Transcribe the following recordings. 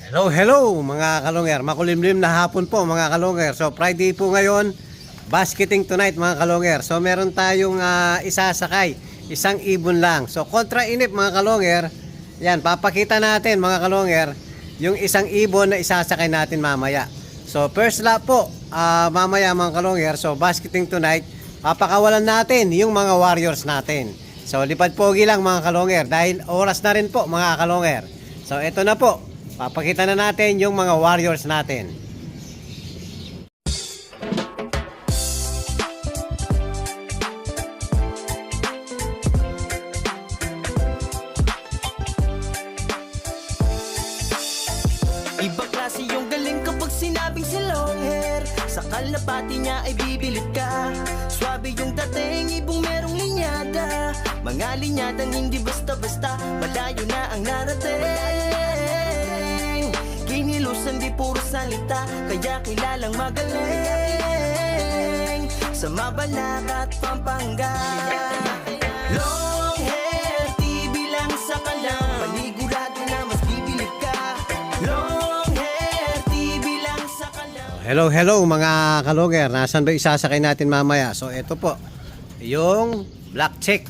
Hello, hello mga kalonger. Makulimlim na hapon po mga kalonger. So Friday po ngayon, basketing tonight mga kalonger. So meron tayong isasakay, isang ibon lang. So kontra inip mga kalonger. Yan, papakita natin mga kalonger yung isang ibon na isasakay natin mamaya. So first lap po, mamaya mga kalonger. So basketing tonight, papakawalan natin yung mga warriors natin. So lipad pogi lang mga kalonger dahil oras na rin po mga kalonger. So ito na po. Papakita na natin yung mga warriors natin. Ibang klase yung galing kapag sinabing si long hair. Sa kalapati niya ay bibilip ka. Swabe yung dating, ibong merong linyada. Mga linyadang hindi basta-basta, malayo na ang narating. Kinilusan di puro salita, kaya kilalang magaling. Sa Mabalak at Pampanga, long hair, TV lang sa kalang. Panigurado na mas bibilip ka. Long hair, TV lang sa kalang. Hello, hello mga kalonger. Nasaan ba isasakay natin mamaya? So ito po, yung black check.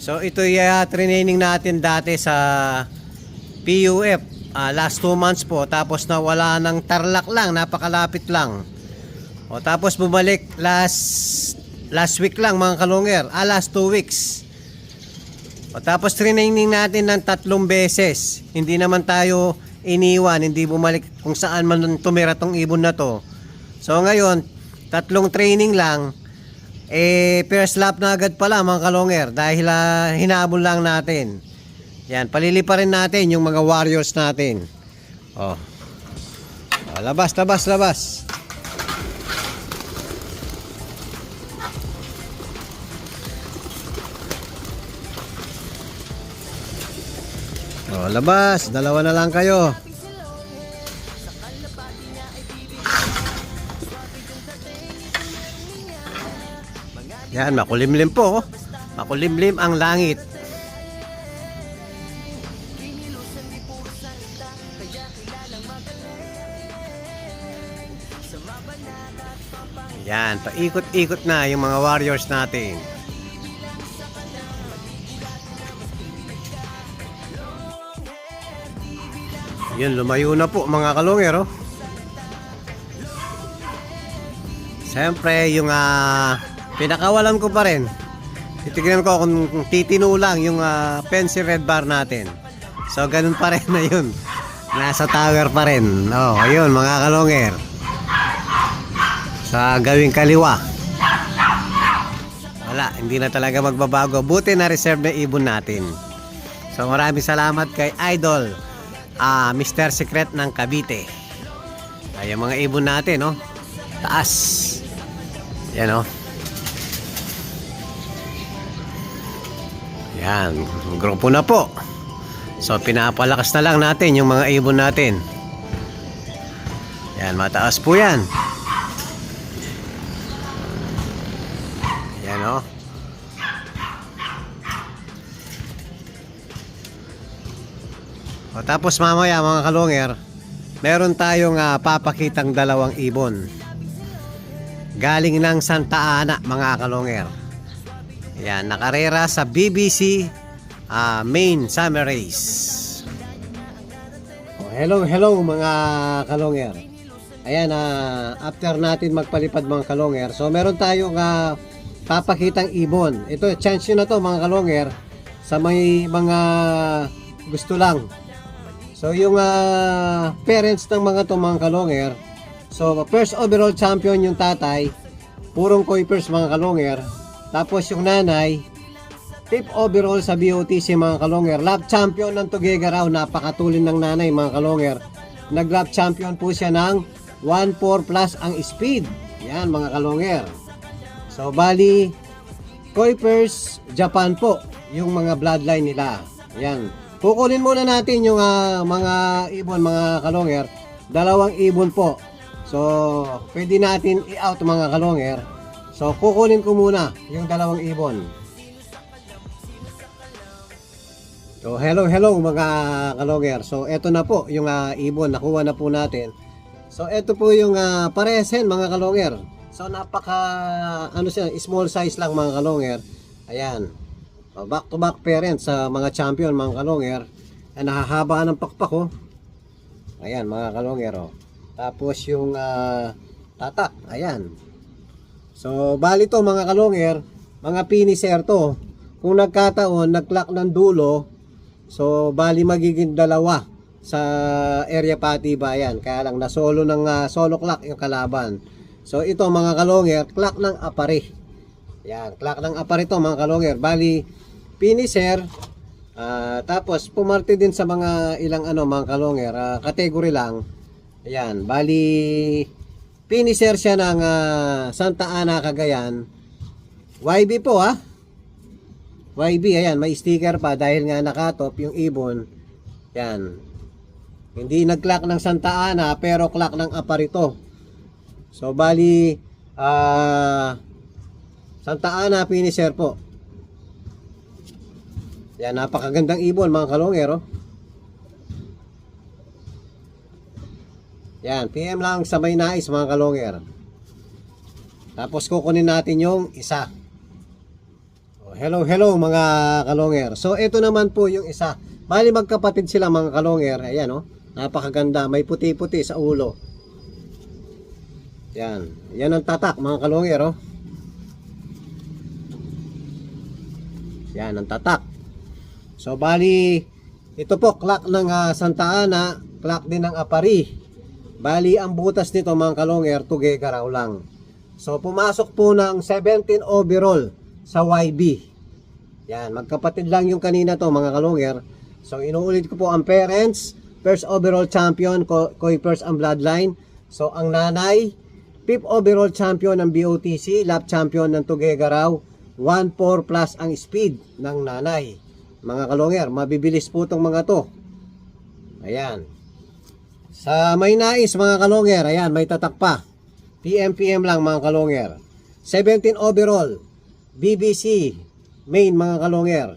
So ito yung training natin dati sa PUF. Last 2 months po, tapos nawala ng Tarlac lang, napakalapit lang. O tapos bumalik last week lang mga kalonger, last 2 weeks. O tapos training natin ng 3 beses. Hindi naman tayo iniwan, hindi bumalik kung saan man tumira tong ibon na to. So ngayon, 3 training lang, first lap na agad pala mga kalonger dahil hinabol lang natin. Yan, palilipa rin natin yung mga warriors natin. Oh. Labas. Oh, labas. Dalawa na lang kayo. Yan, makulimlim po. Makulimlim ang langit. Yan, paikot-ikot na yung mga warriors natin. Yan, lumayo na po mga kalonger, oh. Siyempre, yung pinakawalan ko pa rin. Titignan ko kung titino lang yung pencil red bar natin. So, ganun pa rin na yun. Nasa tower pa rin. Oh, ayun mga kalonger. Sa gawing kaliwa. Wala, hindi na talaga magbabago. Buti na reserve na ibon natin. So maraming salamat kay Idol Mr. Secret ng Cavite. Ay, yung mga ibon natin, no? Taas. Yan, no? Yan, grupo na po. So pinapalakas na lang natin yung mga ibon natin. Yan, mataas po yan. Yan, o. O tapos mamaya mga kalonger, meron tayong papakitang 2 ibon. Galing ng Santa Ana mga kalonger. Yan, nakarera sa BBC Main Summer Race. O, hello mga kalonger. Ayan, after natin magpalipad mga kalonger, so meron tayong papakitang ibon. Ito, chance nyo na to mga kalonger sa may mga gusto lang. So yung parents ng mga to mga kalonger, so first overall champion yung tatay, purong Kuipers mga kalonger. Tapos yung nanay, 5th overall sa BOTC mga kalonger. Lap champion ng Tugega raw, napakatulin ng nanay mga kalonger. Nag-lap champion po siya ng 1.4 plus ang speed. Yan mga kalonger. So bali, Kuipers Japan po yung mga bloodline nila. Yan. Kukunin muna natin yung mga ibon mga kalonger. 2 ibon po. So pwede natin i-out mga kalonger. So kukunin ko muna yung 2 ibon. So hello mga kalonger. So eto na po yung ibon, nakuha na po natin. So eto po yung paresen mga kalonger. So napaka siya, small size lang mga kalonger. Ayan. Back to back parents sa mga champion mga kalonger. Ay nahahaba ng pakpak oh. Ayan mga kalonger oh. Tapos yung tatak, ayan. So bali to mga kalonger, mga finisher to. Kung nagkataon, nag-clock ng dulo, so bali magiging dalawa sa area pati bayan. Kaya lang nasolo ng solo clock yung kalaban. So ito mga kalonger, clock ng apari. Yan, clock ng apari to mga kalonger. Bali finisher, tapos pumarte din sa mga ilang mga kalonger, category lang. Ayan, bali finisher siya ng Santa Ana, Cagayan. YB po YB, ayan, may sticker pa dahil nga nakatop yung ibon. Yan. Hindi nag-clock ng Santa Ana pero clock ng Aparito. So bali Santa Ana finisher po. Yan, napakagandang ibon mga kalonger oh. Yan, PM lang sa may nais mga kalonger. Tapos kukunin natin yung isa. Hello mga kalonger. So ito naman po yung isa. Bali magkapatid sila mga kalonger. Ayan oh. Napakaganda. May puti-puti sa ulo. Yan. Yan ang tatak mga kalonger oh. Yan ang tatak. So bali ito po clock ng Santa Ana, clock din ng Apari. Bali ang butas nito mga kalonger, tugega raw lang. So pumasok po ng 17 overall sa YB. Yan, magkapatid lang yung kanina to mga kalonger. So inuulit ko po ang parents, first overall champion, Koi First ang bloodline. So ang nanay, 5th overall champion ng BOTC, lap champion ng Tugega raw, 1.4 plus ang speed ng nanay. Mga kalonger, mabibilis po tong mga to. Ayan. Sa may nais mga kalonger, ayan, may tatak pa. PM lang mga kalonger. 17 overall, BBC, main mga kalonger.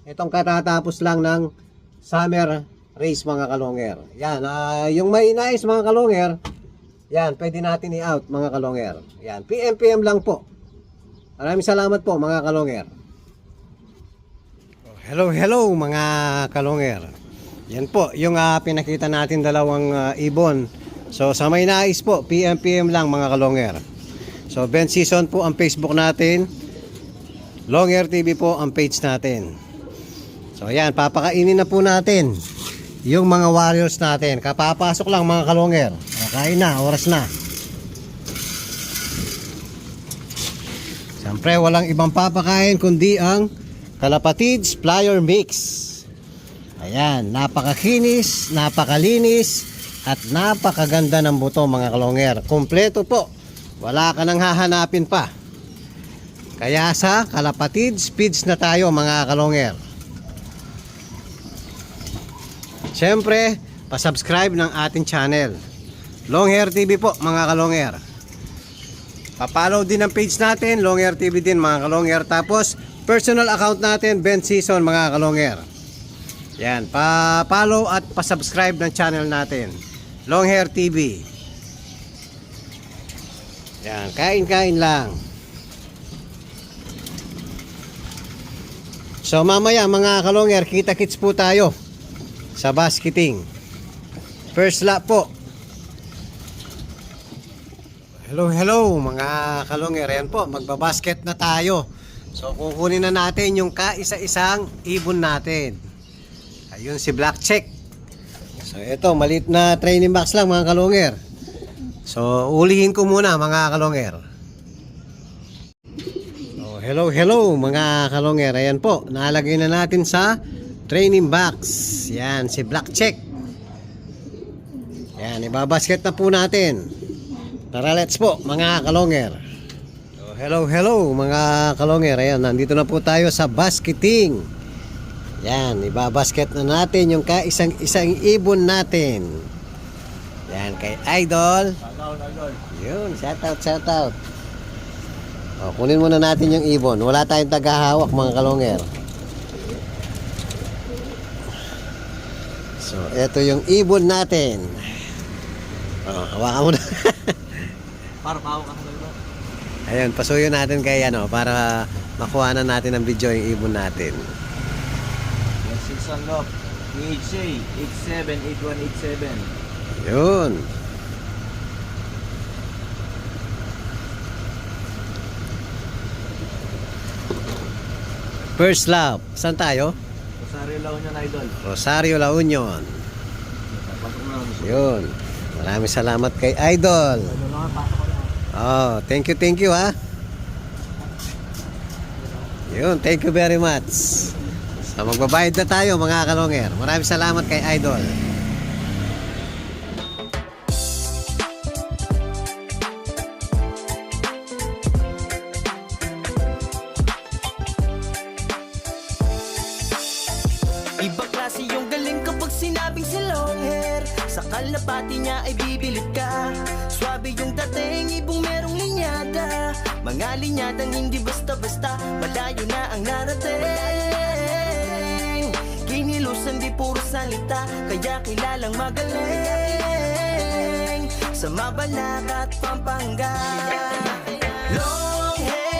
Itong katatapos lang ng summer race mga kalonger. Yan, yung may nais mga kalonger, yan, pwede natin i-out mga kalonger. Yan, PM lang po. Maraming salamat po mga kalonger. Hello mga kalonger. Yan po, yung pinakita natin dalawang ibon. So sa may nais po, PM lang mga kalonger. So Ben Season po ang Facebook natin. Long Hair TV po ang page natin. So ayan, papakainin na po natin yung mga warriors natin. Kapapasok lang mga kalonger. Kain na, oras na. Siyempre walang ibang papakain kundi ang Kalapatids Flyer Mix. Ayan, napakakinis, napakalinis, at napakaganda ng buto mga kalonger. Kompleto po. Wala ka nang hahanapin pa. Kaya sa Kalapatids Feeds na tayo mga kalonger. Siyempre, pasubscribe ng ating channel. Long Hair TV po mga kalonger. Papollow din ang page natin, Long Hair TV din mga kalonger. Tapos, personal account natin, Ben Season mga kalonger. Yan, pa-follow at pa-subscribe ng channel natin, Long Hair TV. Yan, kain-kain lang. So mamaya mga kalonger, kita-kits po tayo sa basketing. First lap po. Hello mga kalonger, yan po, magbabasket na tayo. So kukunin na natin yung kaisa-isang ibon natin. Ayun si Black Check. So ito, maliit na training box lang mga kalonger. So ulihin ko muna mga kalonger. So hello mga kalonger. Ayan po, nalagay na natin sa training box. Yan si Black Check. Yan, ibabasket na po natin. Tara, let's po mga kalonger. So hello mga kalonger. Ayan, nandito na po tayo sa basketing. Yan, ibabasket na natin yung isang ibon natin. Yan, kay Idol. Yun, shout out. O, kunin muna natin yung ibon. Wala tayong tagahawak mga kalonger. Oh, ito yung ibon natin. Oh, hawakan mo na. Para pahaw ka sa ba? Ayun, pasuyo natin kay ano para makuha na natin ang video yung ibon natin. Yan, Silson Lop. PHA 878187. Yun. First love. Saan tayo? Rosario La Union, idol. Rosario La Union. Pasok mo lang. Yun. Maraming salamat kay Idol. Ano lang, pasok ko lang. Oh, thank you ha. Yun, thank you very much. So magbabayad na tayo mga kalonger. Maraming salamat kay Idol. Ibang klase yung galing kapag sinabing si long hair. Sa kalapati niya ay bibilib ka. Swabe yung dating, ibong merong linyada. Mga linyadang hindi basta-basta, malayo na ang narating. Kinilusan di puro salita, kaya kilalang magaling. Sa Mabalacat, Pampanga. Long hair